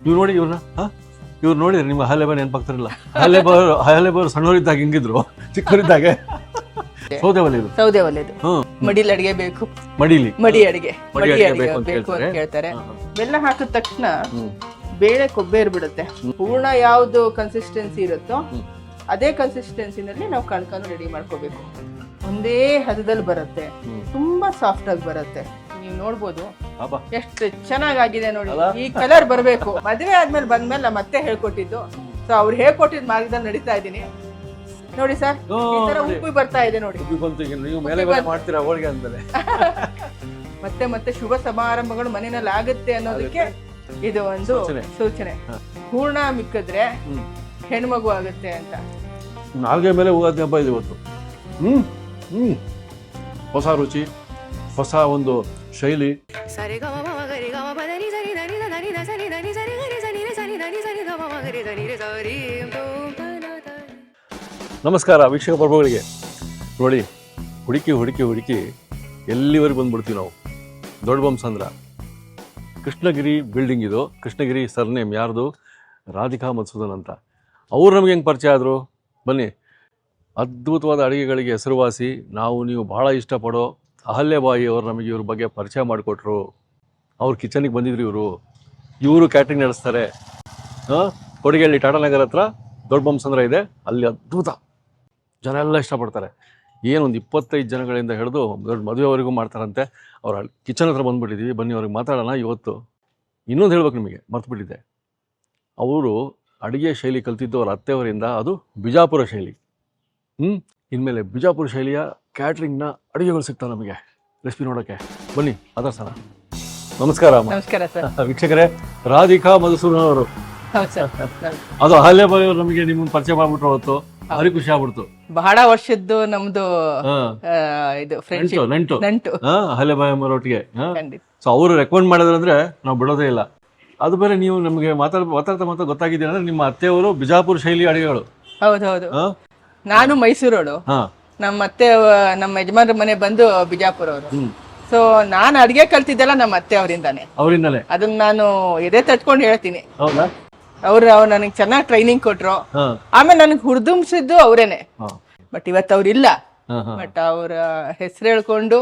ನೀವು ನೋಡಿ ಇವ್ರನ್ನ ಇವ್ರು ನೋಡಿದ್ರೆ ನಿಮ್ಮ ಹಲೆಬ ನೆನಪಾಗ್ತಾರಲ್ಲ ಹಲೆಬರು ಸಣ್ಣವರಿದ್ದಾಗ ಹಿಂಗಿದ್ರು ಚಿಕ್ಕವರಿದ್ದಾಗೆ ಸೌದೆ ಒಲೆದು ಮಡಿಲಿ ಅಡಿಗೆ ಬೇಕು, ಮಡಿ ಅಡಿಗೆ ಬೇಕು ಅಂತ ಕೇಳ್ತಾರೆ. ಬೆಲ್ಲ ಹಾಕಿದ ತಕ್ಷಣ ಬೇಳೆ ಕೊಬ್ಬೇರ್ ಬಿಡುತ್ತೆ. ಹೂರ್ಣ ಯಾವ್ದು ಕನ್ಸಿಸ್ಟೆನ್ಸಿ ಇರುತ್ತೋ ಅದೇ ಕನ್ಸಿಸ್ಟೆನ್ಸಿನಲ್ಲಿ ನಾವು ಕಣ್ಕನ್ನು ರೆಡಿ ಮಾಡ್ಕೋಬೇಕು. ಒಂದೇ ಹದದಲ್ಲಿ ಬರುತ್ತೆ, ತುಂಬಾ ಸಾಫ್ಟ್ ಆಗಿ ಬರುತ್ತೆ. ನೀವು ನೋಡ್ಬೋದು ಎಷ್ಟು ಚೆನ್ನಾಗಿದೆ ನೋಡಿ. ಈ ಕಲರ್ ಬರ್ಬೇಕು. ಮದುವೆ ಆದ್ಮೇಲೆ ಬಂದ್ಮೇಲೆ ಮತ್ತೆ ಹೇಳ್ಕೊಟ್ಟಿದ್ದು. ಸೊ ಅವ್ರು ಹೇಳ್ಕೊಟ್ಟಿದ್ ಮಾರ್ಗದಲ್ಲಿ ನಡೀತಾ ಇದ್ದೀನಿ. ನೋಡಿ ಸರ್, ಈ ತರ ಉಪ್ಪು ಬರ್ತಾ ಇದೆ ನೋಡಿ. ಮತ್ತೆ ಮತ್ತೆ ಶುಭ ಸಮಾರಂಭಗಳು ಮನೆಯಲ್ಲಿ ಆಗುತ್ತೆ ಅನ್ನೋದಕ್ಕೆ ಇದು ಒಂದು ಸೂಚನೆ. ಹೂರ್ಣ ಮಿಕ್ಕಿದ್ರೆ ಹೆಣ್ಮಗು ಆಗುತ್ತೆ ಅಂತ. ನಾಲ್ಗೆ ಮೇಲೆ ಹೋಗೋದು ಹಬ್ಬ ಇದು ಇವತ್ತು. ಹೊಸ ರುಚಿ, ಹೊಸ ಒಂದು ಶೈಲಿ. ನಮಸ್ಕಾರ ವೀಕ್ಷಕ ಪ್ರಭುಗಳಿಗೆ. ನೋಡಿ, ಹುಡುಕಿ ಎಲ್ಲಿವರೆಗೆ ಬಂದ್ಬಿಡ್ತೀವಿ ನಾವು. ದೊಡ್ಡ ಬೊಮ್ಮಸಂದ್ರ ಕೃಷ್ಣಗಿರಿ ಬಿಲ್ಡಿಂಗ್ ಇದು. ಕೃಷ್ಣಗಿರಿ ಸರ್ನೇಮ್ ಯಾರ್ದು? ರಾಧಿಕಾ ಮಧುಸೂದನ್ ಅಂತ. ಅವ್ರು ನಮ್ಗೆ ಹೆಂಗೆ ಪರಿಚಯ ಆದರು? ಬನ್ನಿ, ಅದ್ಭುತವಾದ ಅಡುಗೆಗಳಿಗೆ ಹೆಸರುವಾಸಿ, ನೀವು ಭಾಳ ಇಷ್ಟಪಡೋ ಅಹಲ್ಯಬಾಯಿ ಅವರು ನಮಗೆ ಇವ್ರ ಬಗ್ಗೆ ಪರಿಚಯ ಮಾಡಿಕೊಟ್ರು. ಅವ್ರ ಕಿಚನಿಗೆ ಬಂದಿದ್ರು ಇವರು ಕ್ಯಾಟ್ರಿಂಗ್ ನಡೆಸ್ತಾರೆ. ಕೊಡಿಗೆಹಳ್ಳಿ ಟಾಟಾನಗರ ಹತ್ರ ದೊಡ್ಡ ಬೊಮ್ಮಸಂದ್ರ ಇದೆ, ಅಲ್ಲಿ ಅದ್ಭುತ ಜನ ಎಲ್ಲ ಇಷ್ಟಪಡ್ತಾರೆ. ಏನೊಂದು 25 ಜನಗಳಿಂದ ಹಿಡಿದು ದೊಡ್ಡ ಮದುವೆವರೆಗೂ ಮಾಡ್ತಾರಂತೆ. ಅವ್ರ ಕಿಚನ್ ಹತ್ರ ಬಂದುಬಿಟ್ಟಿದ್ದೀವಿ. ಬನ್ನಿ ಅವ್ರಿಗೆ ಮಾತಾಡೋಣ. ಇವತ್ತು ಇನ್ನೊಂದು ಹೇಳ್ಬೇಕು, ನಿಮಗೆ ಮರ್ತುಬಿಟ್ಟಿದ್ದೆ. ಅವರು ಅಡುಗೆ ಶೈಲಿ ಕಲ್ತಿದ್ದು ಅವ್ರ ಅತ್ತೆಯವರಿಂದ, ಅದು ಬಿಜಾಪುರ ಶೈಲಿ. ಇನ್ಮೇಲೆ ಬಿಜಾಪುರ ಶೈಲಿಯ ಕ್ಯಾಟ್ರಿಂಗ್ನ ಅಡುಗೆಗಳು ಸಿಗ್ತಾವೆ ನಮಗೆ ರೆಸಿಪಿ ನೋಡೋಕ್ಕೆ. ಬನ್ನಿ ಅದರ್ಸನ. ನಮಸ್ಕಾರ. ನಮಸ್ಕಾರ ಸರ್. ವೀಕ್ಷಕರೇ, ರಾಧಿಕಾ ಮಧುಸೂದನ್ ಅವರು. ಅದು ಅಹಲ್ಯಬಾಯಿ ಅವರು ನಮಗೆ ನಿಮ್ಮನ್ನು ಪರಿಚಯ ಮಾಡ್ಬಿಟ್ರು. ಅವತ್ತು ಭಾರಿ ಖುಷಿ ಆಗ್ಬಿಡ್ತು. ಬಹಳ ವರ್ಷದ್ದು ನಮ್ದು ಇದು ಫ್ರೆಂಡ್ಶಿಪ್, ನಂಟು ಅಹಲ್ಯಬಾಯಿ ಅವರೊಟ್ಟಿಗೆ. ಸೊ ಅವರು ರೆಕಮೆಂಡ್ ಮಾಡಿದ್ರಂದ್ರೆ ನಾವು ಬಿಡೋದೇ ಇಲ್ಲ. ಅದು ಬೇರೆ, ನೀವು ನಮಗೆ ಮಾತಾಡ್ತಾ ಗೊತ್ತಾಗಿದೆ ಅಂದ್ರೆ ನಿಮ್ಮ ಅತ್ತೆಯವರು ಬಿಜಾಪುರ ಶೈಲಿ ಅಡುಗೆಗಳು. ಹೌದೌದು. ನಾನು ಮೈಸೂರೋಳು, ನಮ್ಮ ಅತ್ತೆ ನಮ್ಮ ಯಜಮಾನ್ರ ಮನೆ ಬಂದು ಬಿಜಾಪುರ ಅವರು. ಸೊ ನಾನು ಅಡಿಗೆ ಕಲ್ತಿದ್ದೆಲ್ಲ ನಮ್ಮ ಅತ್ತೆ ಅವರಿಂದಾನೆ. ಅದನ್ನ ನಾನು ಎದೆ ತಟ್ಕೊಂಡು ಹೇಳ್ತೀನಿ. ಅವ್ರು ನನಗೆ ಚೆನ್ನಾಗಿ ಟ್ರೈನಿಂಗ್ ಕೊಟ್ರು. ಆಮೇಲೆ ನನಗೆ ಹುರಿದುಂಬಿಸಿದ್ದು ಅವರೇನೆ. ಬಟ್ ಇವತ್ತು ಅವ್ರಿಲ್ಲ. ಬಟ್ ಅವ್ರ ಹೆಸರು ಹೇಳ್ಕೊಂಡು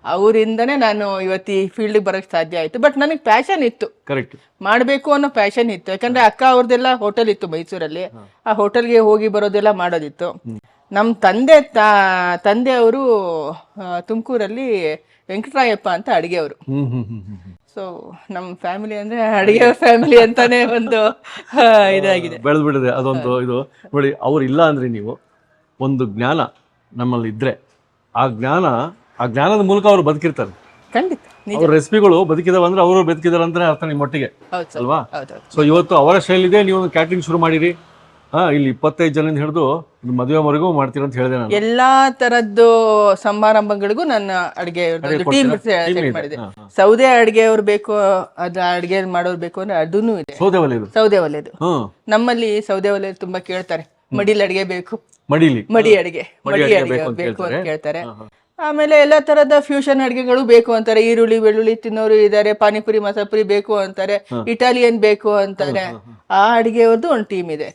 ಅವರಿಂದನೇ ನಾನು ಇವತ್ತು ಈ ಫೀಲ್ಡ್ ಬರೋಕ್ಕೆ ಸಾಧ್ಯ ಆಯ್ತು. ಬಟ್ ನನಗೆ ಪ್ಯಾಷನ್ ಇತ್ತು, ಮಾಡಬೇಕು ಅನ್ನೋ ಪ್ಯಾಷನ್ ಇತ್ತು. ಯಾಕಂದ್ರೆ ಅಕ್ಕ ಅವ್ರದ್ದೆಲ್ಲ ಹೋಟೆಲ್ ಇತ್ತು ಮೈಸೂರಲ್ಲಿ. ಆ ಹೋಟೆಲ್ಗೆ ಹೋಗಿ ಬರೋದೆಲ್ಲ ಮಾಡೋದಿತ್ತು. ನಮ್ಮ ತಂದೆ ಅವರು ತುಮಕೂರಲ್ಲಿ ವೆಂಕಟರಾಯಪ್ಪ ಅಂತ ಅಡಿಗೆ ಅವರು. ಸೊ ನಮ್ಮ ಫ್ಯಾಮಿಲಿ ಅಂದ್ರೆ ಅಡಿಗೆ ಫ್ಯಾಮಿಲಿ ಅಂತಾನೆ ಒಂದು ಇದಾಗಿದೆ, ಬೆಳೆದ್ಬಿಟ್ಟಿದೆ ಅದೊಂದು ಇದು. ನೋಡಿ, ಅವ್ರು ಇಲ್ಲ ಅಂದ್ರೆ ನೀವು ಒಂದು ಜ್ಞಾನ ನಮ್ಮಲ್ಲಿ ಇದ್ರೆ ಆ ಜ್ಞಾನದ ಮೂಲಕ ಅವ್ರು ಬದುಕಿರ್ತಾರೆ. ಖಂಡಿತ. ಅವ್ರ ರೆಸಿಪಿಗಳು ಬದುಕಿದಾವ ಅಂದ್ರೆ ಅವರು ಬದುಕಿದಾರೆ ಅಂತಾನೆ ಅರ್ಥ ನಿಮ್ಮೊಟ್ಟಿಗೆ, ಅಲ್ವಾ? ಸೊ ಇವತ್ತು ಅವರ ಶೈಲಿದೆ. ನೀವು ಕ್ಯಾಟ್ರಿಂಗ್ ಶುರು ಮಾಡಿರಿ. ಇಲ್ಲಿ 25 ಜನದಿಂದ ಹಿಡಿದು ಮದುವೆವರೆಗೂ ಮಾಡ್ತೀರ ಅಂತ ಹೇಳಿದೆ ನಾನು. ಎಲ್ಲಾ ತರದ್ದು ಸಮಾರಂಭಗಳಿಗೂ ನನ್ನ ಅಡಿಗೆ ಟೀಮ್ ಸೆಟ್ ಮಾಡಿದೆ. ಸೌದೆ ಅಡಿಗೆ ಅವ್ರು ಬೇಕು, ಅದು ಅಡಿಗೆ ಮಾಡೋರು ಬೇಕು ಅಂದ್ರೆ ಅದೂ ಇದೆ. ಸೌದೆ ಒಲೆದು ನಮ್ಮಲ್ಲಿ ಸೌದೆ ಒಲೆ ತುಂಬಾ ಕೇಳ್ತಾರೆ. ಮಡಿಲಿ ಅಡಿಗೆ ಬೇಕು, ಮಡಿ ಅಡಿಗೆ ಬೇಕು ಅಂತ ಕೇಳ್ತಾರೆ. ಆಮೇಲೆ ಎಲ್ಲಾ ತರದ ಫ್ಯೂಷನ್ ಅಡಿಗೆಗಳು ಬೇಕು ಅಂತಾರೆ. ಈರುಳ್ಳಿ ಬೆಳ್ಳುಳ್ಳಿ ತಿನ್ನೋರು ಇದಾರೆ, ಪಾನಿಪುರಿ ಮಸಾಪುರಿ ಬೇಕು ಅಂತಾರೆ, ಇಟಾಲಿಯನ್ ಬೇಕು ಅಂತಾರೆ. ಆ ಅಡಿಗೆಯವ್ರದ್ದು ಒಂದು ಟೀಮ್ ಇದೆ.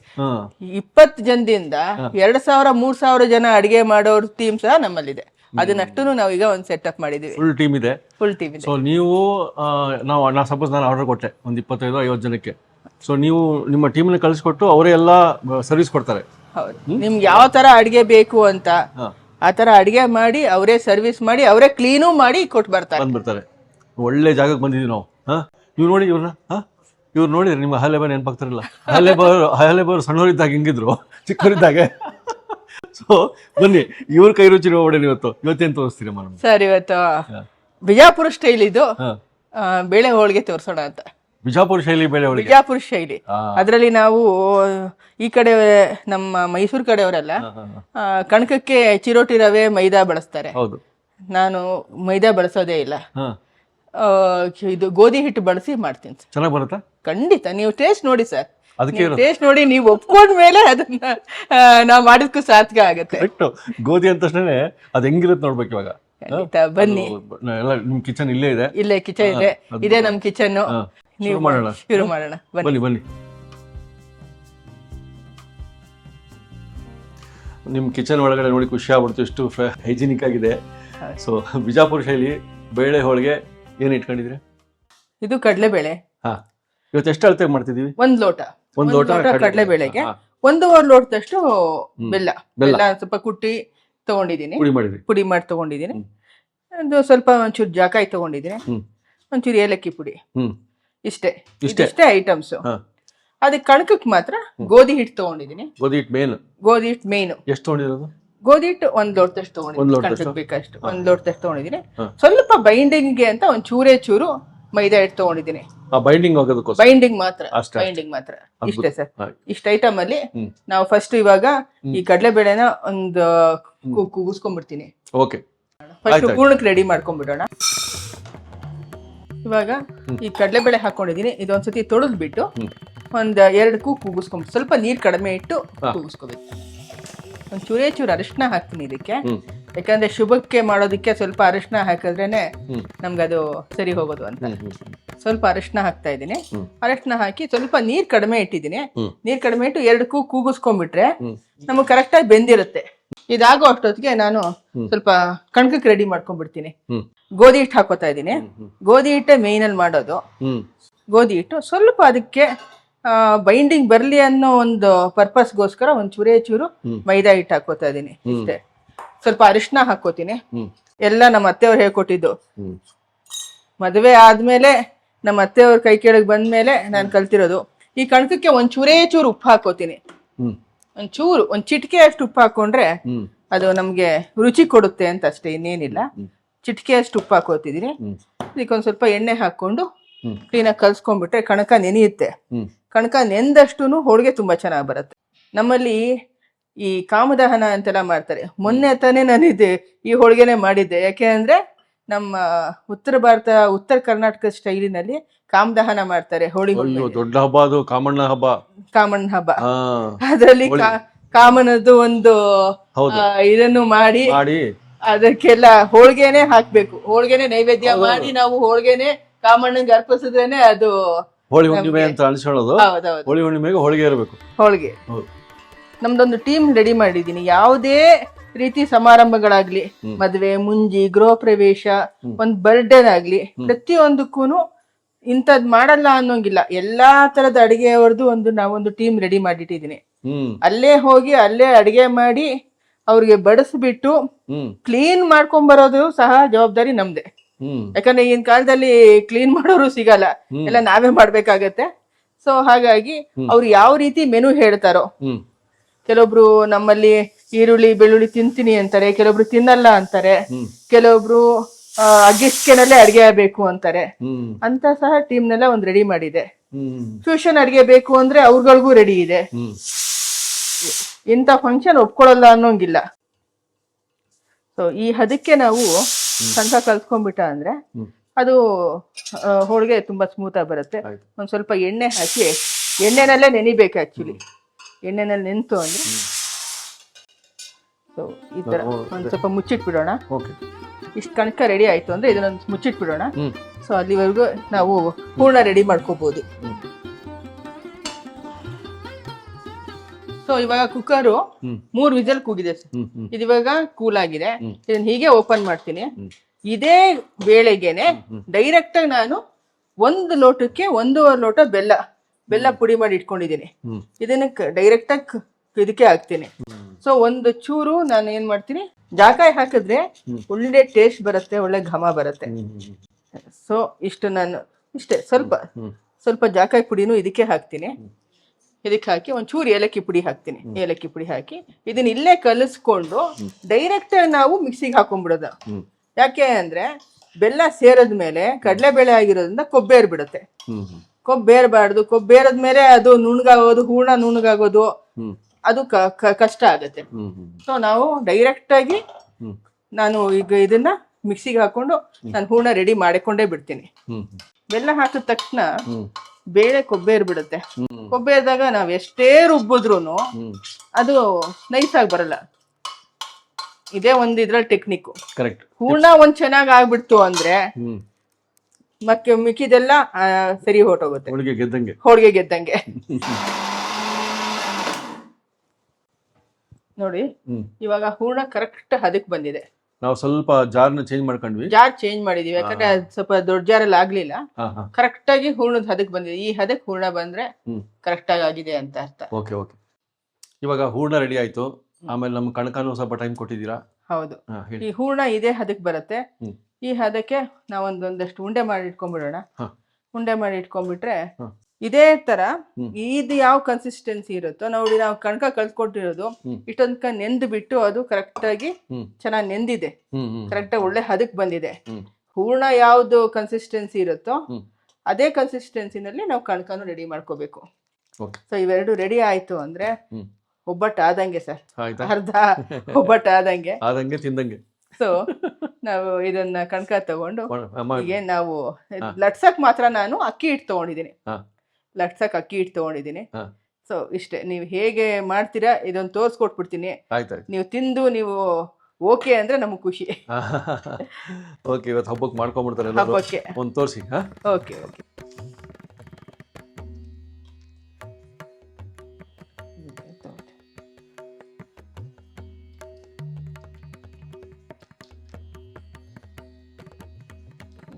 20 ಜನದಿಂದ 2000-3000 ಜನ ಅಡಿಗೆ ಮಾಡೋರ್ ಟೀಮ್ ಸಹ ನಮ್ಮಲ್ಲಿದೆ. ಅದನ್ನಷ್ಟು ನಾವೀಗ ಒಂದು ಸೆಟಪ್ ಮಾಡಿದೀವಿ. ಫುಲ್ ಟೀಮ್ ಇದೆ. ಸೊ ನೀವು ಸಪೋಸ್ ನಾನು ಆರ್ಡರ್ ಕೊಟ್ಟೆ ಒಂದು 25-50 ಜನಕ್ಕೆ. ಸೊ ನೀವು ನಿಮ್ಮ ಟೀಮ್ನ ಕಳಿಸ್ಕೊಟ್ಟು ಅವರೇ ಎಲ್ಲ ಸರ್ವಿಸ್ ಕೊಡ್ತಾರೆ. ಹೌದು, ನಿಮ್ಗೆ ಯಾವ ತರ ಅಡಿಗೆ ಬೇಕು ಅಂತ ಆ ತರ ಅಡಿಗೆ ಮಾಡಿ ಅವರೇ ಸರ್ವಿಸ್ ಮಾಡಿ ಅವರೇ ಕ್ಲೀನು ಮಾಡಿ ಕೊಟ್ಟು ಬರ್ತಾರೆ. ಒಳ್ಳೆ ಜಾಗಕ್ಕೆ ಬಂದಿದ್ದೀವಿ ನಾವು. ನೀವು ನೋಡಿ ಇವ್ರು ನೋಡಿದ್ರೆ ನಿಮ್ಮ ಅಹಲ್ಯಬಾಯಿ ನೆನಪಾಗ್ತಾರಲ್ಲ, ಅಹಲ್ಯಬಾಯಿ ಸಣ್ಣವರಿದ್ದಾಗ ಹಿಂಗಿದ್ರು ಚಿಕ್ಕವರಿದ್ದಾಗೆ. ಸೊ ಬನ್ನಿ, ಇವ್ರ ಕೈ ರುಚಿ ನೋಡೋಣ. ಇವತ್ತೇನು ತೋರಿಸ್ತೀರಿ ಮೇಡಮ್? ಸರ್, ಇವತ್ತು ಬಿಜಾಪುರ ಸ್ಟೈಲ್ ಇದು ಬೇಳೆ ಹೋಳಿಗೆ ತೋರಿಸೋಣ ಅಂತ. ಬಿಜಾಪುರ ಶೈಲಿ ಬೇಳೆ ಹೋಳಿಗೆ. ಬಿಜಾಪುರ ಶೈಲಿ. ಅದರಲ್ಲಿ ನಾವು ಈ ಕಡೆ ನಮ್ಮ ಮೈಸೂರು ಕಡೆಯವರೆಲ್ಲ ಕಣಕಕ್ಕೆ ಚಿರೋಟಿ ರವೆ ಮೈದಾ ಬಳಸ್ತಾರೆ. ನಾನು ಮೈದಾ ಬಳಸೋದೇ ಇಲ್ಲ. ಇದು ಗೋಧಿ ಹಿಟ್ಟು ಬಳಸಿ ಮಾಡ್ತೀನಿ. ಚೆನ್ನಾಗಿ ಬರುತ್ತಾ? ಖಂಡಿತ. ನೀವು ಟೇಸ್ಟ್ ನೋಡಿ ಸರ್. ಟೇಸ್ಟ್ ನೋಡಿ, ನೀವು ಒಪ್ಕೊಂಡ್ಮೇಲೆ ಅದನ್ನ ನಾವು ಮಾಡಿದ್ಕು ಸಾರ್ಥಕ ಆಗುತ್ತೆ. ಗೋಧಿ ಅಂತ ತಕ್ಷಣ ಅದು ಹೆಂಗಿರುತ್ತೆ ನೋಡ್ಬೇಕು. ಇವಾಗ ಖಂಡಿತ ಬನ್ನಿ. ಎಲ್ಲ ನಿಮ್ ಕಿಚನ್ ಇಲ್ಲೇ ಇದೆ. ಇಲ್ಲೇ ಕಿಚನ್ ಇದೆ, ಇದೇ ನಮ್ ಕಿಚನ್. ನೀವು ಮಾಡೋಣ, ಶುರು ಮಾಡೋಣ, ಬನ್ನಿ ಬನ್ನಿ. ನಿಮ್ ಕಿಚನ್ ಒಳಗಡೆ ನೋಡಿ ಖುಷಿ ಆಗ್ಬಿಡ್ತು, ಇಷ್ಟು ಹೈಜಿನಿಕ್ ಆಗಿದೆ. ಸೊ ಬಿಜಾಪುರ ಶೈಲಿ ಬೇಳೆ ಹೋಳಿಗೆ ಏನ್ ಇಟ್ಕೊಂಡಿದ್ರಿ? ಇದು ಕಡಲೆಬೇಳೆ. ಇವತ್ತು ಎಷ್ಟು ಅಳತೆ ಮಾಡ್ತಿದೀವಿ? ಒಂದ್ ಲೋಟ ಕಡಲೆಬೇಳೆಗೆ 1.5 ಲೋಟದಷ್ಟು ಬೆಲ್ಲ ಸ್ವಲ್ಪ ಕುಟ್ಟಿ ತಗೊಂಡಿದ್ದೀನಿ, ಪುಡಿ ಮಾಡಿ ತಗೊಂಡಿದ್ದೀನಿ. ಒಂದು ಸ್ವಲ್ಪ ಒಂಚೂರು ಜಾಕಾಯಿ ತಗೊಂಡಿದ್ದೀನಿ, ಒಂಚೂರು ಏಲಕ್ಕಿ ಪುಡಿ, ಇಷ್ಟೇ ಐಟಮ್ಸ್. ಅದಕ್ಕೆ ಕಣಕಕ್ಕೆ ಮಾತ್ರ ಗೋಧಿ ಹಿಟ್ಟು ತಗೊಂಡಿದ್ದೀನಿ. ಗೋಧಿ ಹಿಟ್ಟು ಮೇನ್. ಎಷ್ಟು ತಗೊಂಡಿರೋದು? ಗೋಧಿ ಹಿಟ್ಟು 1 ಲೋಟದಷ್ಟು ತಗೊಂಡಿದ್ದೀನಿ, ಕಣಕಕ್ಕೆ ಬೇಕಷ್ಟು 1 ಲೋಟದಷ್ಟು ತಗೊಂಡಿದ್ದೀನಿ. ಸ್ವಲ್ಪ ಬೈಂಡಿಂಗ್ಗೆ ಅಂತ ಒಂದ್ ಚೂರು ಮೈದಾ ಹಿಟ್ಟು ತಗೊಂಡಿದ್ದೀನಿ. ಬೈಂಡಿಂಗ್ ಮಾತ್ರ ಇಷ್ಟೇ ಸರ್. ಇಷ್ಟ ಐಟಮ್ ಅಲ್ಲಿ ನಾವು ಫಸ್ಟ್ ಇವಾಗ ಈ ಕಡಲೆಬೇಳೆನ ಒಂದು ಕೂಗಿಸ್ಕೊಂಡ್ಬಿಡ್ತೀನಿ. First ಪೂರ್ಣಕ್ಕೆ ready ಮಾಡ್ಕೊಂಡ್ಬಿಡೋಣ. ಇವಾಗ ಈ ಕಡಲೆಬೇಳೆ ಹಾಕೊಂಡಿದೀನಿ, ಇದೊಂದ್ಸತಿ ತೊಳೆದ್ಬಿಟ್ಟು ಒಂದ್ 2 ಕೂಗಿಸ್ಕೊಂಡ್ ಸ್ವಲ್ಪ ನೀರ್ ಕಡಿಮೆ ಇಟ್ಟು ಕೂಗಿಸ್ಕೋಬೇಕು. ಒಂದ್ ಚೂರು ಅರಿಶಿನ ಹಾಕ್ತೀನಿ ಇದಕ್ಕೆ, ಯಾಕಂದ್ರೆ ಶುಭಕ್ಕೆ ಮಾಡೋದಕ್ಕೆ ಸ್ವಲ್ಪ ಅರಿಶಿನ ಹಾಕಿದ್ರೇನೆ ನಮ್ಗದು ಸರಿ ಹೋಗೋದು ಅಂತ. ಸ್ವಲ್ಪ ಅರಿಶಿನ ಹಾಕ್ತಾ ಇದ್ದೀನಿ. ಅರಿಶಿನ ಹಾಕಿ ಸ್ವಲ್ಪ ನೀರ್ ಕಡಿಮೆ ಇಟ್ಟಿದ್ದೀನಿ. ನೀರ್ ಕಡಿಮೆ ಇಟ್ಟು 2 ಕೂಗಿಸ್ಕೊಂಡ್ಬಿಟ್ರೆ ನಮಗ್ ಕರೆಕ್ಟ್ ಆಗಿ ಬೆಂದಿರುತ್ತೆ. ಇದಾಗೋ ಅಷ್ಟೊತ್ತಿಗೆ ನಾನು ಸ್ವಲ್ಪ ಕಣಕಕ್ಕೆ ರೆಡಿ ಮಾಡ್ಕೊಂಡ್ಬಿಡ್ತೀನಿ. ಗೋಧಿ ಹಿಟ್ಟು ಹಾಕೋತಾ ಇದ್ದೀನಿ. ಗೋಧಿ ಹಿಟ್ಟೆ ಮೇನ್ ಅಲ್ಲಿ ಮಾಡೋದು. ಗೋಧಿ ಹಿಟ್ಟು ಸ್ವಲ್ಪ ಅದಕ್ಕೆ ಬೈಂಡಿಂಗ್ ಬರ್ಲಿ ಅನ್ನೋ ಒಂದು ಪರ್ಪಸ್ಗೋಸ್ಕರ ಒಂದ್ ಚೂರು ಮೈದಾ ಹಿಟ್ಟು ಹಾಕೋತಾ ಇದೀನಿ. ಇಷ್ಟೇ. ಸ್ವಲ್ಪ ಅರಿಶಿನ ಹಾಕೋತೀನಿ. ಎಲ್ಲ ನಮ್ಮ ಅತ್ತೆಯವ್ರು ಹೇಳ್ಕೊಟ್ಟಿದ್ದು. ಮದುವೆ ಆದ್ಮೇಲೆ ನಮ್ಮ ಅತ್ತೆಯವ್ರ ಕೈ ಕೆಳಗೆ ಬಂದ್ಮೇಲೆ ನಾನು ಕಲ್ತಿರೋದು. ಈ ಕಣಕಕ್ಕೆ ಒಂದ್ ಚೂರು ಉಪ್ಪು ಹಾಕೋತೀನಿ. ಒಂದ್ ಚಿಟಿಕೆ ಅಷ್ಟು ಉಪ್ಪು ಹಾಕೊಂಡ್ರೆ ಅದು ನಮ್ಗೆ ರುಚಿ ಕೊಡುತ್ತೆ ಅಂತ ಅಷ್ಟೇ, ಇನ್ನೇನಿಲ್ಲ. ಚಿಟಿಕೆ ಅಷ್ಟು ಉಪ್ಪು ಹಾಕೋತಿದೀನಿ. ಇದಕ್ಕೊಂದ್ ಸ್ವಲ್ಪ ಎಣ್ಣೆ ಹಾಕೊಂಡು ಕ್ಲೀನಾಗಿ ಕಲ್ಸ್ಕೊಂಡ್ಬಿಟ್ರೆ ಕಣಕ ನೆನೆಯುತ್ತೆ. ಕಣಕ ನೆಂದಷ್ಟು ಹೋಳಿಗೆ ತುಂಬಾ ಚೆನ್ನಾಗಿ ಬರುತ್ತೆ. ನಮ್ಮಲ್ಲಿ ಈ ಕಾಮದಹನ ಅಂತೆಲ್ಲ ಮಾಡ್ತಾರೆ. ಮೊನ್ನೆ ತಾನೇ ನಾನು ಈ ಹೋಳಿಗೆನೆ ಮಾಡಿದ್ದೆ. ಯಾಕೆ ಅಂದ್ರೆ ನಮ್ಮ ಉತ್ತರ ಕರ್ನಾಟಕ ಸ್ಟೈಲಿನಲ್ಲಿ ಕಾಮದಹನ ಮಾಡ್ತಾರೆ. ದೊಡ್ಡ ಹಬ್ಬ ಅದು, ಕಾಮಣ್ಣ ಹಬ್ಬ. ಅದರಲ್ಲಿ ಕಾಮನದ್ದು ಒಂದು ಇದನ್ನು ಮಾಡಿ ಅದಕ್ಕೆಲ್ಲ ಹೋಳಿಗೆನೆ ಹಾಕ್ಬೇಕು. ಹೋಳಿಗೆನೆ ನೈವೇದ್ಯ ಮಾಡಿ ನಾವು ಹೋಳಿಗೆನೆ ಕಾಮಣ್ಣಂಗೆ ಅರ್ಪಿಸಿದ್ರೇನೆ ಅದು ಹೋಳಿ ಹುಣ್ಣಿಮೆ ಅಂತ ಅನ್ಸ್ಕೊಳ್ಳೋದು. ಹೋಳಿ ಹುಣ್ಣಿಮೆಗೆ ಹೋಳಿಗೆ ಇರಬೇಕು. ಹೋಳಿಗೆ ನಮ್ದೊಂದು ಟೀಮ್ ರೆಡಿ ಮಾಡಿದೀನಿ. ಯಾವುದೇ ರೀತಿ ಸಮಾರಂಭಗಳಾಗ್ಲಿ, ಮದುವೆ, ಮುಂಜಿ, ಗೃಹ ಪ್ರವೇಶ, ಒಂದ್ ಬರ್ಡೇ ಆಗ್ಲಿ, ಪ್ರತಿಯೊಂದಕ್ಕೂ ಇಂಥದ್ ಮಾಡಲ್ಲ ಅನ್ನೋಂಗಿಲ್ಲ. ಎಲ್ಲಾ ತರದ ಅಡಿಗೆಯವ್ರದ್ದು ನಾವೊಂದು ಟೀಮ್ ರೆಡಿ ಮಾಡಿಟ್ಟಿದೀನಿ. ಅಲ್ಲೇ ಹೋಗಿ ಅಲ್ಲೇ ಅಡಿಗೆ ಮಾಡಿ ಅವ್ರಿಗೆ ಬಡಿಸ್ಬಿಟ್ಟು ಕ್ಲೀನ್ ಮಾಡ್ಕೊಂಡ್ ಬರೋದು ಸಹ ಜವಾಬ್ದಾರಿ ನಮ್ದೆ. ಯಾಕಂದ್ರೆ ಈಗಿನ ಕಾಲದಲ್ಲಿ ಕ್ಲೀನ್ ಮಾಡೋರು ಸಿಗಲ್ಲ, ಎಲ್ಲ ನಾವೇ ಮಾಡ್ಬೇಕಾಗತ್ತೆ. ಸೊ ಹಾಗಾಗಿ ಅವ್ರು ಯಾವ ರೀತಿ ಮೆನು ಹೇಳ್ತಾರೋ, ಕೆಲವೊಬ್ರು ನಮ್ಮಲ್ಲಿ ಈರುಳ್ಳಿ ಬೆಳ್ಳುಳ್ಳಿ ತಿಂತೀನಿ ಅಂತಾರೆ, ಕೆಲವೊಬ್ರು ತಿನ್ನಲ್ಲ ಅಂತಾರೆ, ಕೆಲವೊಬ್ರು ಅಗ್ಗಿಸ್ಕೆನಲ್ಲೇ ಅಡ್ಗೆ ಆಗ್ಬೇಕು ಅಂತಾರೆ. ಅಂತ ಸಹ ಟೀಮ್ ನೆಲ್ಲ ಒಂದ್ ರೆಡಿ ಮಾಡಿದೆ. ಫ್ಯೂಷನ್ ಅಡ್ಗೆ ಬೇಕು ಅಂದ್ರೆ ಅವ್ರಗಳಿಗೂ ರೆಡಿ ಇದೆ. ಇಂಥ ಫಂಕ್ಷನ್ ಒಪ್ಕೊಳ್ಳಲ್ಲ ಅನ್ನೋಂಗಿಲ್ಲ. ಸೊ ಈ ಹದಕ್ಕೆ ನಾವು ಕಣಕ ಕಲ್ಸ್ಕೊಂಡ್ಬಿಟ್ಟ ಅಂದ್ರೆ ಅದು ಹೋಳಿಗೆ ತುಂಬಾ ಸ್ಮೂತ್ ಆಗಿ ಬರುತ್ತೆ. ಒಂದ್ ಸ್ವಲ್ಪ ಎಣ್ಣೆ ಹಾಕಿ, ಎಣ್ಣೆನಲ್ಲೇ ನೆನಿಬೇಕು ಆಕ್ಚುಲಿ. ಎಣ್ಣೆನಲ್ಲಿ ನೆಂತು ಅಂದ್ರೆ ಸೊ ಈ ತರ ಒಂದ್ ಸ್ವಲ್ಪ ಮುಚ್ಚಿಟ್ಬಿಡೋಣ. ಇಷ್ಟು ಕಣಕ ರೆಡಿ ಆಯ್ತು ಅಂದ್ರೆ ಇದನ್ನೊಂದು ಮುಚ್ಚಿಟ್ಬಿಡೋಣ. ಸೊ ಅಲ್ಲಿವರೆಗೂ ನಾವು ಪೂರ್ಣ ರೆಡಿ ಮಾಡ್ಕೋಬಹುದು. ಸೊ ಇವಾಗ ಕುಕ್ಕರು 3 ವಿಸಲ್ ಕೂಗಿದೆ. ಇದಿವಾಗ ಕೂಲ್ ಆಗಿದೆ. ಇದನ್ನ ಹೀಗೆ ಓಪನ್ ಮಾಡ್ತೀನಿ. ಇದೇ ಬೇಳೆಗೆನೆ ಡೈರೆಕ್ಟ್ ಆಗಿ ನಾನು 1 ಲೋಟಕ್ಕೆ 1.5 ಲೋಟ ಬೆಲ್ಲ ಪುಡಿ ಮಾಡಿ ಇಟ್ಕೊಂಡಿದ್ದೀನಿ. ಇದನ್ನ ಡೈರೆಕ್ಟ್ ಆಗಿ ಇದಕ್ಕೆ ಹಾಕ್ತೀನಿ. ಸೊ ಒಂದು ಚೂರು ನಾನು ಏನ್ ಮಾಡ್ತೀನಿ, ಜಾಕಾಯಿ ಹಾಕಿದ್ರೆ ಒಳ್ಳೆ ಟೇಸ್ಟ್ ಬರುತ್ತೆ, ಒಳ್ಳೆ ಘಮ ಬರುತ್ತೆ. ಸೊ ಇಷ್ಟು ನಾನು ಇಷ್ಟೇ ಸ್ವಲ್ಪ ಜಾಕಾಯಿ ಪುಡಿನೂ ಇದಕ್ಕೆ ಹಾಕ್ತೀನಿ. ಇದಕ್ಕೆ ಹಾಕಿ ಒಂಚೂರು ಏಲಕ್ಕಿ ಪುಡಿ ಹಾಕ್ತೀನಿ. ಏಲಕ್ಕಿ ಪುಡಿ ಹಾಕಿ ಇದನ್ನ ಇಲ್ಲೇ ಕಲಿಸ್ಕೊಂಡು ಡೈರೆಕ್ಟ್ ನಾವು ಮಿಕ್ಸಿಗೆ ಹಾಕೊಂಡ್ಬಿಡೋದು. ಯಾಕೆ ಅಂದ್ರೆ ಬೆಲ್ಲ ಸೇರದ್ಮೇಲೆ ಕಡಲೆಬೇಳೆ ಆಗಿರೋದ್ರಿಂದ ಕೊಬ್ಬೇರ್ ಬಿಡುತ್ತೆ. ಕೊಬ್ಬೇರಬಾರ್ದು. ಕೊಬ್ಬೇರದ್ಮೇಲೆ ಅದು ನುಣ್ಣಗಾಗೋದು, ಹೂರ್ಣ ನುಣ್ಣಗಾಗೋದು, ಅದು ಕಷ್ಟ ಆಗತ್ತೆ. ಸೊ ನಾವು ಡೈರೆಕ್ಟ್ ಆಗಿ ನಾನು ಈಗ ಇದನ್ನ ಮಿಕ್ಸಿಗೆ ಹಾಕೊಂಡು ನಾನು ಹೂರ್ಣ ರೆಡಿ ಮಾಡಿಕೊಂಡೇ ಬಿಡ್ತೀನಿ. ಬೆಲ್ಲ ಹಾಕಿದ ತಕ್ಷಣ ಬೇಳೆ ಕೊಬ್ಬೇರ್ ಬಿಡುತ್ತೆ. ಕೊಬ್ಬೇರ್ದಾಗ ನಾವ್ ಎಷ್ಟೇ ರುಬ್ಬಿದ್ರು ಅದು ನೈಸ್ ಆಗಿ ಬರಲ್ಲ. ಇದೇ ಒಂದು ಇದ್ರಲ್ಲಿ ಟೆಕ್ನಿಕ್. ಕರೆಕ್ಟ್. ಹೂರ್ಣ ಒಂದ್ ಚೆನ್ನಾಗ್ ಆಗ್ಬಿಡ್ತು ಅಂದ್ರೆ ಮತ್ತೆ ಮಿಕ್ಕಿದೆಲ್ಲ ಸರಿ ಹೊರಟೋಗುತ್ತೆ. ಹೋಳಿಗೆ ಗೆದ್ದಂಗೆ. ಹೋಳಿಗೆ ಗೆದ್ದಂಗೆ. ನೋಡಿ ಇವಾಗ ಹೂರ್ಣ ಕರೆಕ್ಟ್ ಹದಕ್ ಬಂದಿದೆ. ನಾವು ಸ್ವಲ್ಪ ಜಾರ್ನ ಚೇಂಜ್ ಮಾಡ್ಕೊಂಡ್ವಿ. ಜಾರ್ ಚೇಂಜ್ ಮಾಡಿದೀವಿ ಯಾಕಂದ್ರೆ ಸ್ವಲ್ಪ ದೊಡ್ಡ ಜಾರಲ್ಲಿ ಆಗ್ಲಿಲ್ಲ. ಕರೆಕ್ಟ್ ಆಗಿ ಹೂರ್ಣದ ಹದಕ್ ಬಂದಿದೆ. ಈ ಹದಕ್ ಹೂರ್ಣ ಬಂದ್ರೆ ಕರೆಕ್ಟ್ ಆಗಿ ಆಗಿದೆ ಅಂತ ಅರ್ಥ. Okay okay. ಇವಾಗ ಹೂರ್ಣ ರೆಡಿ ಆಯ್ತು. ಆಮೇಲೆ ನಮ್ ಕಣಕನೂ ಸ್ವಲ್ಪ ಟೈಮ್ ಕೊಟ್ಟಿದ್ದೀರಾ. ಹೌದು. ಈ ಹೂರ್ಣ ಇದೇ ಹದಕ್ ಬರುತ್ತೆ. ಈ ಹದಕ್ಕೆ ನಾವು ಒಂದೊಂದಷ್ಟು ಉಂಡೆ ಮಾಡಿ ಇಟ್ಕೊಂಡ್ಬಿಡೋಣ. ಉಂಡೆ ಮಾಡಿ ಇಟ್ಕೊಂಡ್ಬಿಟ್ರೆ ಇದೇ ತರ ಇದು ಯಾವ ಕನ್ಸಿಸ್ಟೆನ್ಸಿ ಇರುತ್ತೋ ನೋಡಿ. ನಾವು ಕಣಕ ಕಲ್ತ್ಕೊಟ್ಟಿರೋದು ಇಷ್ಟೊಂದ್ಕ ನೆಂದು ಬಿಟ್ಟು ಅದು ಕರೆಕ್ಟ್ ಆಗಿ ಚೆನ್ನಾಗಿ ನೆಂದಿದೆ. ಕರೆಕ್ಟ್ ಆಗಿ ಒಳ್ಳೆ ಹದಕ್ ಬಂದಿದೆ. ಹೂರ್ಣ ಯಾವ್ದು ಕನ್ಸಿಸ್ಟೆನ್ಸಿ ಇರುತ್ತೋ ಅದೇ ಕನ್ಸಿಸ್ಟೆನ್ಸಿನಲ್ಲಿ ನಾವು ಕಣಕನು ರೆಡಿ ಮಾಡ್ಕೋಬೇಕು. ಸೊ ಇವೆರಡು ರೆಡಿ ಆಯ್ತು ಅಂದ್ರೆ ಒಬ್ಬಟ್ಟು ಆದಂಗೆ ಸರ್. ಅರ್ಧ ಒಬ್ಬಟ್ಟು ಆದಂಗೆ ತಿಂದಂಗೆ. ಸೊ ನಾವು ಇದನ್ನ ಕಣಕ ತಗೊಂಡು ಹೀಗೆ ನಾವು ಲಟ್ಸಕ್ ಮಾತ್ರ ನಾನು ಅಕ್ಕಿ ಹಿಟ್ಟು ತಗೊಂಡಿದ್ದೀನಿ. ಲಟ್ಸಕ್ ಅಕ್ಕಿ ಹಿಟ್ಟು ತಗೊಂಡಿದ್ದೀನಿ. ಸೊ ಇಷ್ಟೇ. ನೀವು ಹೇಗೆ ಮಾಡ್ತೀರಾ ಇದೊಂದು ತೋರ್ಸ್ಕೊಟ್ಬಿಡ್ತೀನಿ. ನೀವು ತಿಂದು ನೀವು ಓಕೆ ಅಂದ್ರೆ ನಮಗ್ ಖುಷಿ. ಓಕೆ, ಇವತ್ತು ಹಬ್ಬಕ್ಕೆ ಮಾಡ್ಕೊಂಡ್ಬಿಡ್ತಾರೆ. ಹಬ್ಬಕ್ಕೆ ಒಂದು ತೋರಿಸಿ. Okay okay.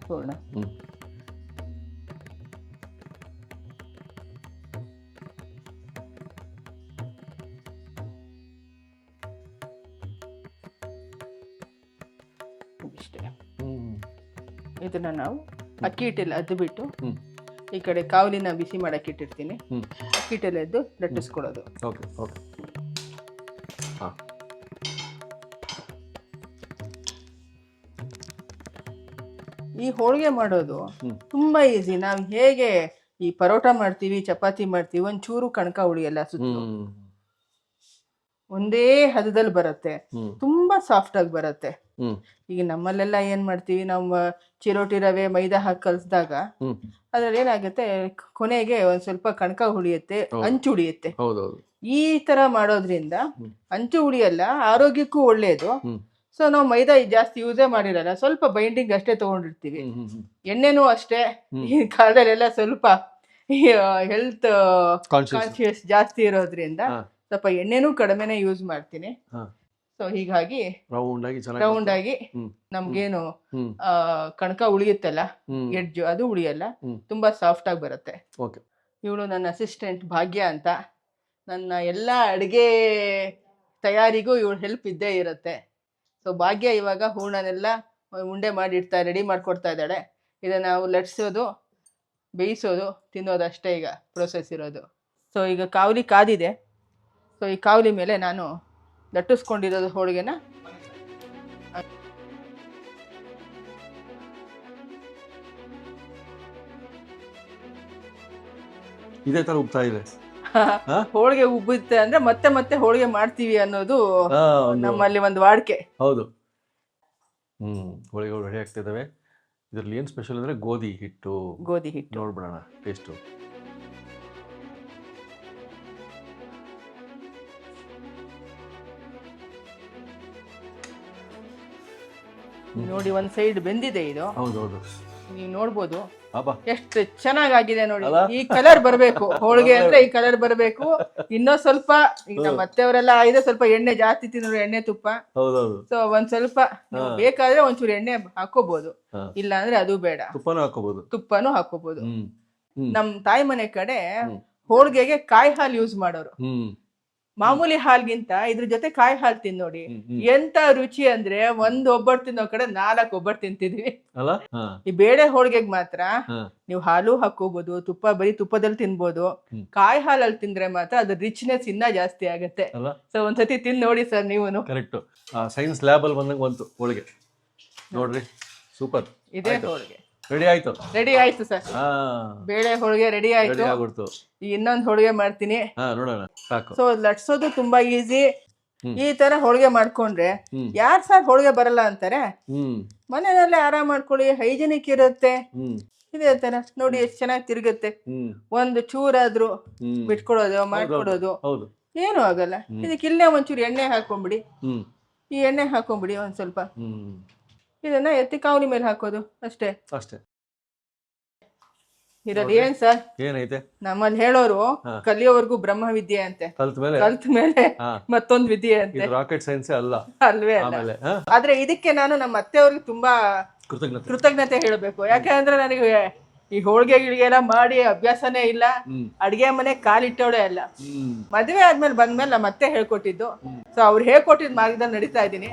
ಹೂರ್ಣ ಇಷ್ಟೇ. ಇದನ್ನ ನಾವು ಅಕ್ಕಿ ಹಿಟ್ಟೆಲ್ಲ ಅದ್ದು ಬಿಟ್ಟು ಈ ಕಡೆ ಕಾವಲಿನ ಬಿಸಿ ಮಾಡಕ್ಕೆ ಇಟ್ಟಿರ್ತೀನಿ. ಅಕ್ಕಿ ಹಿಟ್ಟೆಲ್ಲ ಎದ್ದು ಲಟ್ಟಿಸ್ಕೊಳ್ಳೋದು. Okay okay. ಈ ಹೋಳಿಗೆ ಮಾಡೋದು ತುಂಬಾ ಈಸಿ. ನಾವು ಹೇಗೆ ಈ ಪರೋಟ ಮಾಡ್ತೀವಿ, ಚಪಾತಿ ಮಾಡ್ತೀವಿ, ಒಂಚೂರು ಕಣಕ ಉಳಿಯಲ್ಲ. ಸುತ್ತ ಒಂದೇ ಹದದಲ್ಲಿ ಬರುತ್ತೆ. ತುಂಬಾ ಸಾಫ್ಟ್ ಆಗಿ ಬರುತ್ತೆ. ಈಗ ನಮ್ಮಲ್ಲೆಲ್ಲ ಏನ್ ಮಾಡ್ತೀವಿ, ನಾವು ಚಿರೋಟಿ ರವೆ ಮೈದಾ ಹಾಕಿ ಕಲ್ಸಿದಾಗ ಅದ್ರಲ್ಲಿ ಏನಾಗುತ್ತೆ, ಕೊನೆಗೆ ಒಂದ್ ಸ್ವಲ್ಪ ಕಣಕ ಉಳಿಯುತ್ತೆ, ಅಂಚು ಉಳಿಯುತ್ತೆ. ಈ ತರ ಮಾಡೋದ್ರಿಂದ ಅಂಚು ಉಳಿಯಲ್ಲ, ಆರೋಗ್ಯಕ್ಕೂ ಒಳ್ಳೇದು. ಸೊ ನಾವು ಮೈದಾ ಜಾಸ್ತಿ ಯೂಸೇ ಮಾಡಿರಲ್ಲ, ಸ್ವಲ್ಪ ಬೈಂಡಿಂಗ್ ಅಷ್ಟೇ ತಗೊಂಡಿರ್ತೀವಿ. ಎಣ್ಣೆನೂ ಅಷ್ಟೇ. ಈ ಕಾಲದಲ್ಲೆಲ್ಲ ಸ್ವಲ್ಪ ಹೆಲ್ತ್ ಕಾನ್ಶಿಯಸ್ ಜಾಸ್ತಿ ಇರೋದ್ರಿಂದ ಸ್ವಲ್ಪ ಎಣ್ಣೆನೂ ಕಡಿಮೆನೆ ಯೂಸ್ ಮಾಡ್ತೀನಿ. ಸೊ ಹೀಗಾಗಿ ರೌಂಡ್ ಆಗಿ ನಮ್ಗೇನು ಕಣಕ ಉಳಿಯುತ್ತಲ್ಲ ಎಡ್ಜು, ಅದು ಉಳಿಯಲ್ಲ, ತುಂಬಾ ಸಾಫ್ಟ್ ಆಗಿ ಬರುತ್ತೆ. ಇವಳು ನನ್ನ ಅಸಿಸ್ಟೆಂಟ್ ಭಾಗ್ಯ ಅಂತ. ನನ್ನ ಎಲ್ಲ ಅಡುಗೆ ತಯಾರಿಗೂ ಇವಳು ಹೆಲ್ಪ್ ಇದ್ದೇ ಇರುತ್ತೆ. ಸೊ ಭಾಗ್ಯ ಇವಾಗ ಹೂರ್ಣನೆಲ್ಲ ಉಂಡೆ ಮಾಡಿ ರೆಡಿ ಮಾಡ್ಕೊಡ್ತಾ ಇದ್ದಾಳೆ. ಇದನ್ನ ನಾವು ಲಟ್ಸೋದು, ಬೇಯಿಸೋದು, ತಿನ್ನೋದು ಅಷ್ಟೇ ಈಗ ಪ್ರೊಸೆಸ್ ಇರೋದು. ಸೊ ಈಗ ಕಾವಲಿ ಕಾದಿದೆ. ಸೊ ಈ ಕಾವಲಿ ಮೇಲೆ ನಾನು ಲಟ್ಟಿಸ್ಕೊಂಡಿರೋದು ಹೋಳಿಗೆನ ಇದೇ ತರ ಉಬ್ತಾ ಇದೆ. ಹೋಳಿಗೆ ಉಬ್ಬುತ್ತೆ ಅಂದ್ರೆ ಮತ್ತೆ ಮತ್ತೆ ಹೋಳಿಗೆ ಮಾಡ್ತೀವಿ ಅನ್ನೋದು ನಮ್ಮಲ್ಲಿ ಒಂದು ವಾಡಿಕೆ. ಹೌದು. ಹೋಳಿಗೆಗಳು ರೆಡಿ ಆಗ್ತಿದ್ದಾವೆ. ಇದರಲ್ಲಿ ಏನ್ ಸ್ಪೆಷಲ್ ಅಂದ್ರೆ ಗೋಧಿ ಹಿಟ್ಟು ನೋಡ್ಬಿಡೋಣ ಟೇಸ್ಟು. ನೋಡಿ ಒಂದ್ ಸೈಡ್ ಬೆಂದಿದೆ ಇದು. ಹೌದೌದು, ನೀವು ನೋಡ್ಬೋದು ಎಷ್ಟು ಚೆನ್ನಾಗಿದೆ ನೋಡಿ. ಈ ಕಲರ್ ಬರ್ಬೇಕು ಹೋಳಿಗೆ ಅಂದ್ರೆ, ಈ ಕಲರ್ ಬರ್ಬೇಕು. ಇನ್ನೂ ಸ್ವಲ್ಪ ಈಗ ನಮ್ಮ ಅತ್ತೆಯವರೆಲ್ಲ ಇದೆ, ಸ್ವಲ್ಪ ಎಣ್ಣೆ ಜಾಸ್ತಿ ತಿನ್ನೋರು, ಎಣ್ಣೆ ತುಪ್ಪ. ಸೊ ಒಂದ್ ಸ್ವಲ್ಪ ಬೇಕಾದ್ರೆ ಒಂಚೂರು ಎಣ್ಣೆ ಹಾಕೋಬಹುದು, ಇಲ್ಲ ಅಂದ್ರೆ ಅದು ಬೇಡ, ತುಪ್ಪನೂ ಹಾಕೋಬಹುದು. ನಮ್ ತಾಯಿ ಮನೆ ಕಡೆ ಹೋಳಿಗೆಗೆ ಕಾಯಿ ಹಾಲು ಯೂಸ್ ಮಾಡೋರು. ಮಾಮೂಲಿ ಹಾಲ್ಗಿಂತ ಇದ್ರ ಜೊತೆ ಕಾಯಿ ಹಾಲು ತಿನ್ನೋಡಿ ಎಂತ ರುಚಿ ಅಂದ್ರೆ, ಒಂದ್ ಒಬ್ಬಟ್ಟು ತಿನ್ನೋ ಕಡೆ 4 ಒಬ್ಬಟ್ಟು ತಿಂತಿದ್ವಿ. ಈ ಬೇಳೆ ಹೋಳಿಗೆಗೆ ಮಾತ್ರ ನೀವು ಹಾಲು ಹಾಕೋಬಹುದು, ತುಪ್ಪ ಬರೀ ತುಪ್ಪದಲ್ಲಿ ತಿನ್ಬೋದು. ಕಾಯಿ ಹಾಲಲ್ಲಿ ತಿಂದ್ರೆ ಮಾತ್ರ ಅದ್ರ ರಿಚ್ನೆಸ್ ಇನ್ನ ಜಾಸ್ತಿ ಆಗುತ್ತೆ. ಸೊ ಒಂದ್ಸತಿ ತಿಂದ್ ನೋಡಿ ಸರ್ ನೀವು. ಕರೆಕ್ಟ್. ಸೈನ್ಸ್ ಲ್ಯಾಬ್ ಅಲ್ಲಿ ಬಂದಂಗ ಬಂತು ಹೋಳಿಗೆ ನೋಡ್ರಿ. ಸೂಪರ್. ಇದೇ ಹೋಳಿಗೆ ರೆಡಿ ಆಯ್ತು ಸರ್. ಬೇಳೆ ಹೋಳಿಗೆ ರೆಡಿ ಆಯ್ತು. ಇನ್ನೊಂದು ಹೋಳಿಗೆ ಮಾಡ್ತೀನಿ, ನೋಡೋಣ. ಸೊ ಲಟ್ಸೋದು ತುಂಬಾ ಈಸಿ. ಈ ತರ ಹೋಳಿಗೆ ಮಾಡ್ಕೊಂಡ್ರೆ ಯಾರ್ ಸರ್ ಹೋಳಿಗೆ ಬರಲ್ಲ ಅಂತಾರೆ. ಮನೆಯಲ್ಲೇ ಆರಾಮ್ ಮಾಡ್ಕೊಳ್ಳಿ, ಹೈಜಿನಿಕ್ ಇರುತ್ತೆ. ಇದೇ ತರ ನೋಡಿ ಎಷ್ಟು ಚೆನ್ನಾಗಿ ತಿರುಗುತ್ತೆ. ಒಂದು ಚೂರಾದ್ರೂ ಬಿಟ್ಕೊಡೋದು ಮಾಡ್ಕೊಡೋದು ಏನು ಆಗಲ್ಲ. ಇದಕ್ಕೆ ಇಲ್ಲೇ ಒಂಚೂರು ಎಣ್ಣೆ ಹಾಕೊಂಡ್ಬಿಡಿ, ಈ ಎಣ್ಣೆ ಹಾಕೊಂಬಿಡಿ ಒಂದು ಸ್ವಲ್ಪ. ಹ್ಮ್ ಇದನ್ನ ಎತ್ತಿ ಕಾವಲಿ ಮೇಲೆ ಹಾಕೋದು ಅಷ್ಟೇ. ಅಷ್ಟೇ. ಇದ್ರಲ್ಲಿ ಏನ್ ಸರ್, ಏನೈತೆ ನಮ್ಮಲ್ಲಿ ಹೇಳೋರು ಕಲಿಯೋವರೆಗೂ ಬ್ರಹ್ಮ ವಿದ್ಯೆ ಅಂತೆ, ಕಲ್ತ ಮೇಲೆ ಮತ್ತೊಂದು ವಿದ್ಯೆ ಅಂತೆ. ರಾಕೆಟ್ ಸೈನ್ಸ್ ಅಲ್ಲ, ಅಲ್ವೇ ಅಲ್ಲ. ಆದ್ರೆ ಇದಕ್ಕೆ ನಾನು ನಮ್ಮ ಅತ್ತೆಯವ್ರಿಗೆ ತುಂಬಾ ಕೃತಜ್ಞತೆ ಹೇಳಬೇಕು. ಯಾಕಂದ್ರೆ ನನಗೆ ಈ ಹೋಳಿಗೆ ಗಿಳಿಗೆಲ್ಲ ಮಾಡಿ ಅಭ್ಯಾಸನೇ ಇಲ್ಲ, ಅಡ್ಗೆ ಮನೆ ಕಾಲಿಟ್ಟವಳೇ ಅಲ್ಲ. ಮದುವೆ ಆದ್ಮೇಲೆ ಬಂದ್ಮೇಲೆ ನಮ್ಮ ಅತ್ತೆ ಹೇಳ್ಕೊಟ್ಟಿದ್ದು. ಸೊ ಅವ್ರು ಹೇಳ್ಕೊಟ್ಟಿದ್ ಮಾರ್ಗದಲ್ಲಿ ನಡೀತಾ ಇದ್ದೀನಿ.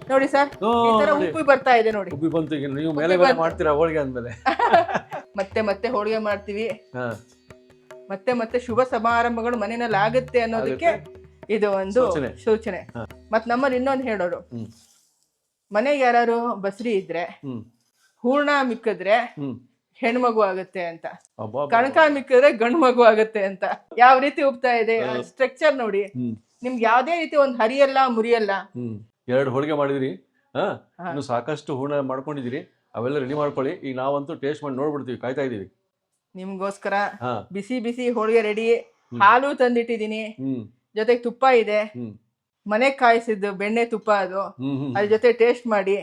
ನೋಡಿ ಸರ್, ಈ ತರ ಉಪ್ಪು ಬರ್ತಾ ಇದೆ ನೋಡಿ. ಉಪ್ಪಿ ಬಂತು. ನೀವು ಮೇಲೆ ಮಾಡ್ತೀರಾ ಹೋಳಿಗೆ ಅಂದ್ಮೇಲೆ? ಮತ್ತೆ ಮತ್ತೆ ಹೋಳಿಗೆ ಮಾಡ್ತೀವಿ, ಮತ್ತೆ ಮತ್ತೆ ಶುಭ ಸಮಾರಂಭಗಳು ಮನೆಯಲ್ಲಿ ಆಗುತ್ತೆ ಅನ್ನೋದಕ್ಕೆ ಇದು ಒಂದು ಸೂಚನೆ. ಮತ್ ನಮ್ಮಲ್ಲಿ ಇನ್ನೊಂದು ಹೇಳೋರು, ಮನೆಗೆ ಯಾರು ಬಸ್ರಿ ಇದ್ರೆ ಹೂರ್ಣ ಮಿಕ್ಕಿದ್ರೆ ಹೆಣ್ಮಗು ಆಗುತ್ತೆ ಅಂತ, ಕಣಕ ಮಿಕ್ಕಿದ್ರೆ ಗಂಡು ಮಗು ಆಗುತ್ತೆ ಅಂತ. ಯಾವ ರೀತಿ ಉಪ್ತಾ ಇದೆ ಸ್ಟ್ರಕ್ಚರ್ ನೋಡಿ. ನಿಮ್ಗೆ ಯಾವ್ದೇ ರೀತಿ ಒಂದು ಹರಿಯಲ್ಲ ಮುರಿಯಲ್ಲ. 2 ಹೋಳಿಗೆ ಮಾಡಿದಿರಿ, ಇನ್ನು ಸಾಕಷ್ಟು ಹೂರ್ಣ ಮಾಡ್ಕೊಂಡಿದ್ದೀರಿ. ಅವೆಲ್ಲ ರೆಡಿ ಮಾಡ್ಕೊಳ್ಳಿ. ಈಗ ನಾವಂತೂ ಟೇಸ್ಟ್ ಮಾಡಿ ನೋಡ್ಬಿಡ್ತೀವಿ, ಕಾಯ್ತಾ ಇದೀವಿ ನಿಮ್ಗೋಸ್ಕರ. ಬಿಸಿ ಬಿಸಿ ಹೋಳಿಗೆ ರೆಡಿ, ಹಾಲು ತಂದಿಟ್ಟಿದೀನಿ, ಜೊತೆಗೆ ತುಪ್ಪ ಇದೆ, ಮನೆ ಕಾಯಿಸಿದ್ದು ಬೆಣ್ಣೆ ತುಪ್ಪ ಅದು, ಅದ್ರ ಜೊತೆ ಟೇಸ್ಟ್ ಮಾಡಿ.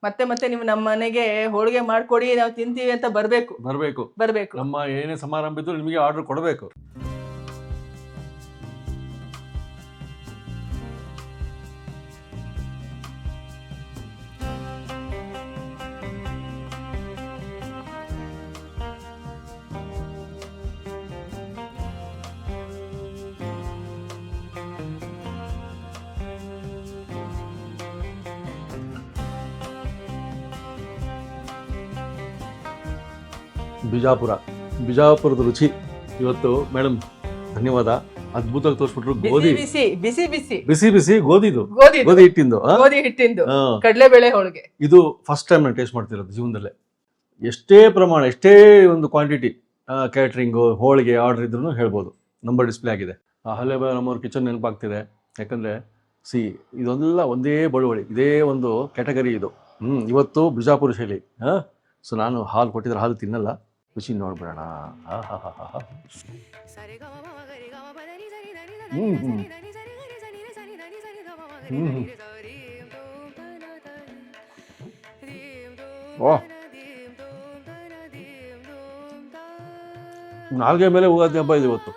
ಮತ್ತೆ ಮತ್ತೆ ನೀವು ನಮ್ಮ ಮನೆಗೆ ಹೋಳಿಗೆ ಮಾಡ್ಕೊಡಿ, ನಾವು ತಿಂತೀವಿ ಅಂತ ಬರ್ಬೇಕು. ನಮ್ಮ ಏನೇ ಸಮಾರಂಭ ಇದ್ದು ನಿಮಗೆ ಆರ್ಡರ್ ಕೊಡಬೇಕು. ಬಿಜಾಪುರದ ರುಚಿ ಇವತ್ತು ಮೇಡಮ್, ಧನ್ಯವಾದ. ಅದ್ಭುತವಾಗಿ ತೋರಿಸ್ಬಿಟ್ರು. ಗೋಧಿ ಬಿಸಿ ಗೋಧಿ ಹಿಟ್ಟಿಂದು ಕಡಲೆಬೇಳೆ ಹೋಳಿಗೆ. ಇದು ಫಸ್ಟ್ ಟೈಮ್ ನಾನು ಟೇಸ್ಟ್ ಮಾಡ್ತಿರೋದು ಜೀವನದಲ್ಲೇ. ಎಷ್ಟೇ ಪ್ರಮಾಣ, ಎಷ್ಟೇ ಒಂದು ಕ್ವಾಂಟಿಟಿ ಕ್ಯಾಟ್ರಿಂಗು ಹೋಳಿಗೆ ಆರ್ಡರ್ ಇದ್ರೂ ಹೇಳ್ಬೋದು. ನಂಬರ್ ಡಿಸ್ಪ್ಲೇ ಆಗಿದೆ. ಅಲ್ಲೇ ನಮ್ಮವ್ರ ಕಿಚನ್ ನೆನಪಾಗ್ತಿದೆ. ಯಾಕಂದರೆ ಇದೆಲ್ಲ ಒಂದೇ ಬಳುವಳಿ, ಇದೇ ಒಂದು ಕ್ಯಾಟಗರಿ ಇದು. ಇವತ್ತು ಬಿಜಾಪುರ ಶೈಲಿ. ಸೊ ನಾನು ಹಾಲು ಕೊಟ್ಟಿದ್ರೆ ಹಾಲು ತಿನ್ನಲ್ಲ, ರುಚಿ ನೋಡ್ಬಿಡೋಣ. ನಾಲ್ಗೆ ಮೇಲೆ ಹೋಗೋದು ಹಬ್ಬ ಇದು ಇವತ್ತು.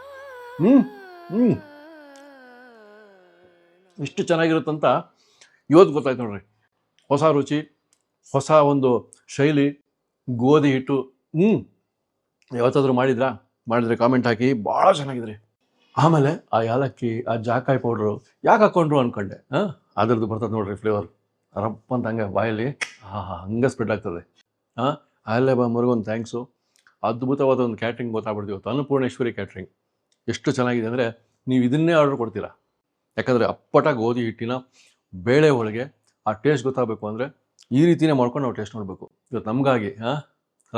ಇಷ್ಟು ಚೆನ್ನಾಗಿರುತ್ತಂತ ಇವತ್ತು ಗೊತ್ತಾಯ್ತು ನೋಡ್ರಿ. ಹೊಸ ರುಚಿ, ಹೊಸ ಒಂದು ಶೈಲಿ, ಗೋಧಿ ಹಿಟ್ಟು. ಯಾವತ್ತಾದ್ರೂ ಮಾಡಿದ್ರೆ ಕಾಮೆಂಟ್ ಹಾಕಿ. ಭಾಳ ಚೆನ್ನಾಗಿದ್ರಿ. ಆಮೇಲೆ ಆ ಯಾಲಕ್ಕಿ, ಆ ಜಾಕಾಯಿ ಪೌಡ್ರು ಯಾಕೆ ಹಾಕ್ಕೊಂಡ್ರು ಅನ್ಕೊಂಡೆ. ಅದ್ರದ್ದು ಬರ್ತದೆ ನೋಡ್ರಿ ಫ್ಲೇವರ್, ರಪ್ಪ ಅಂತ ಹಂಗೆ ಬಾಯಲ್ಲಿ ಹಂಗೆ ಸ್ಪ್ರೆಡ್ ಆಗ್ತದೆ. ಅಲ್ಲೇ ಮುರುಗೊಂದು ಥ್ಯಾಂಕ್ಸು. ಅದ್ಭುತವಾದ ಒಂದು ಕ್ಯಾಟ್ರಿಂಗ್ ಗೊತ್ತಾಗ್ಬಿಡ್ತೀವಿ ಇವತ್ತು. ಅನ್ನಪೂರ್ಣೇಶ್ವರಿ ಕ್ಯಾಟ್ರಿಂಗ್ ಎಷ್ಟು ಚೆನ್ನಾಗಿದೆ ಅಂದರೆ ನೀವು ಇದನ್ನೇ ಆರ್ಡರ್ ಕೊಡ್ತೀರಾ. ಯಾಕಂದರೆ ಅಪ್ಪಟ ಗೋಧಿ ಹಿಟ್ಟಿನ ಬೇಳೆ ಹೋಳಿಗೆ ಆ ಟೇಸ್ಟ್ ಗೊತ್ತಾಗಬೇಕು ಅಂದರೆ ಈ ರೀತಿಯೇ ಮಾಡ್ಕೊಂಡು ನಾವು ಟೇಸ್ಟ್ ನೋಡಬೇಕು. ಇವತ್ತು ನಮಗಾಗಿ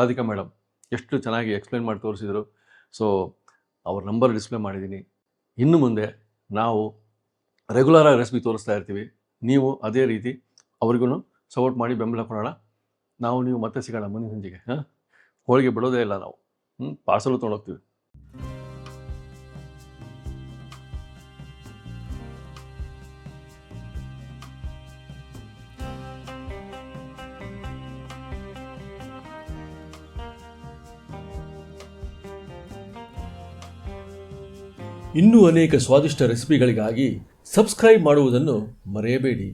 ರಾಧಿಕಾ ಮೇಡಮ್ ಎಷ್ಟು ಚೆನ್ನಾಗಿ ಎಕ್ಸ್ಪ್ಲೇನ್ ಮಾಡಿ ತೋರಿಸಿದರು. ಸೊ ಅವ್ರ ನಂಬರ್ ಡಿಸ್ಪ್ಲೇ ಮಾಡಿದ್ದೀನಿ. ಇನ್ನು ಮುಂದೆ ನಾವು ರೆಗ್ಯುಲರಾಗಿ ರೆಸಿಪಿ ತೋರಿಸ್ತಾ ಇರ್ತೀವಿ. ನೀವು ಅದೇ ರೀತಿ ಅವ್ರಿಗೂ ಸಪೋರ್ಟ್ ಮಾಡಿ ಬೆಂಬಲ ಕೊಡೋಣ. ನೀವು ಮತ್ತೆ ಸಿಗೋಣ ಮುಂದಿನ ಸಂಜೆಗೆ. ಹೋಳಿಗೆ ಬಿಡೋದೇ ಇಲ್ಲ ನಾವು. ಪಾರ್ಸಲು ತೊಗೊಂಡೋಗ್ತೀವಿ. ಇನ್ನೂ ಅನೇಕ ಸ್ವಾದಿಷ್ಟ ರೆಸಿಪಿಗಳಿಗಾಗಿ ಸಬ್ಸ್ಕ್ರೈಬ್ ಮಾಡುವುದನ್ನು ಮರೆಯಬೇಡಿ.